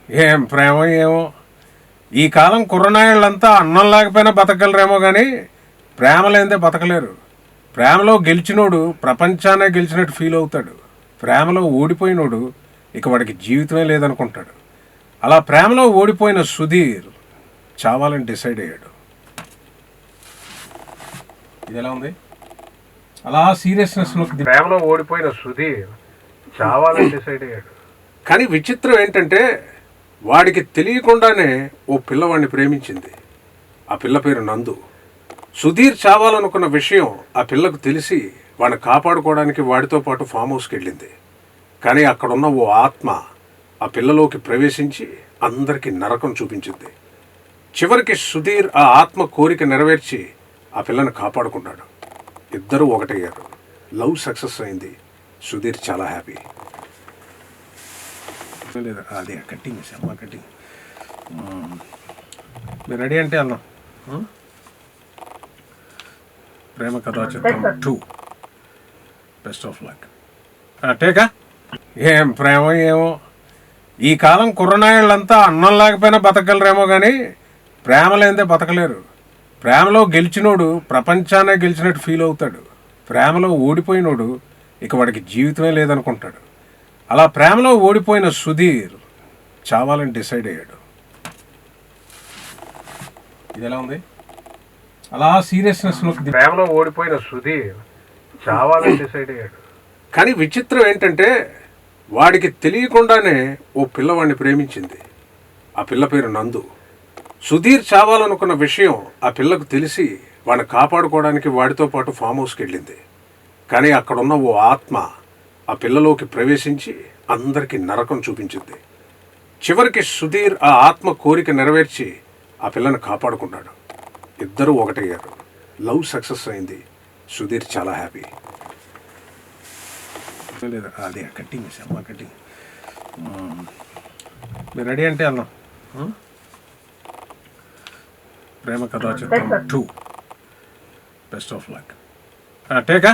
ఏం ప్రేమ ఏమో. ఈ కాలం కుర్రనాయళ్ళంతా అన్నం లేకపోయినా బతకగలరేమో కానీ ప్రేమ లేనిదే బతకలేరు. ప్రేమలో గెలిచినోడు ప్రపంచాన్నే గెలిచినట్టు ఫీల్ అవుతాడు. ప్రేమలో ఓడిపోయినోడు ఇక వాడికి జీవితమే లేదనుకుంటాడు. అలా ప్రేమలో ఓడిపోయిన సుధీర్ చావాలని డిసైడ్ అయ్యాడు. ఇది ఎలా ఉంది? అలా సీరియస్నెస్లోకి ప్రేమలో ఓడిపోయిన సుధీర్ చావాలని డిసైడ్ అయ్యాడు. కానీ విచిత్రం ఏంటంటే వాడికి తెలియకుండానే ఓ పిల్లవాడిని ప్రేమించింది. ఆ పిల్ల పేరు నందు. సుధీర్ చావాలనుకున్న విషయం ఆ పిల్లకు తెలిసి వాడిని కాపాడుకోవడానికి వాడితో పాటు ఫామ్ హౌస్కి వెళ్ళింది. కానీ అక్కడున్న ఓ ఆత్మ ఆ పిల్లలోకి ప్రవేశించి అందరికీ నరకం చూపించింది. చివరికి సుధీర్ ఆ ఆత్మ కోరిక నెరవేర్చి ఆ పిల్లని కాపాడుకున్నాడు. ఇద్దరూ ఒకటయ్యారు. లవ్ సక్సెస్ అయింది. సుధీర్ చాలా హ్యాపీ. లేదా అదే కట్టింగ్ అమ్మ కట్టింగ్. మీరు రెడీ అంటే అన్నాం. ప్రేమ కథా చిత్రం 2 బెస్ట్ ఆఫ్ లక్. టేకా. ఏం ప్రేమ ఏమో. ఈ కాలం కుర్రనాయళ్ళంతా అన్నం లేకపోయినా బతకగలరేమో కానీ ప్రేమ లేనిదే బతకలేరు. ప్రేమలో గెలిచినోడు ప్రపంచాన్నే గెలిచినట్టు ఫీల్ అవుతాడు. ప్రేమలో ఓడిపోయినోడు ఇక వాడికి జీవితమే లేదనుకుంటాడు. అలా ప్రేమలో ఓడిపోయిన సుధీర్ చావాలని డిసైడ్ అయ్యాడు. ఇది ఎలా ఉంది? అలా సీరియస్నెస్లోకి ప్రేమలో ఓడిపోయిన సుధీర్ చావాలని డిసైడ్ అయ్యాడు. కానీ విచిత్రం ఏంటంటే వాడికి తెలియకుండానే ఓ పిల్లవాడిని ప్రేమించింది. ఆ పిల్ల పేరు నందు. సుధీర్ చావాలనుకున్న విషయం ఆ పిల్లకు తెలిసి వాడిని కాపాడుకోవడానికి వాడితో పాటు ఫామ్ హౌస్కి వెళ్ళింది. కానీ అక్కడున్న ఓ ఆత్మ ఆ పిల్లలోకి ప్రవేశించి అందరికీ నరకం చూపించింది. చివరికి సుధీర్ ఆ ఆత్మ కోరిక నెరవేర్చి ఆ పిల్లని కాపాడుకున్నాడు. ఇద్దరూ ఒకటయ్యారు. లవ్ సక్సెస్ అయింది. సుధీర్ చాలా హ్యాపీ. లేదా అదే కట్టింగ్ అమ్మ కట్టింగ్. మీరు రెడీ అంటే అన్నాం. ప్రేమ కథా చిత్రం 2 బెస్ట్ ఆఫ్ లక్. టేకా.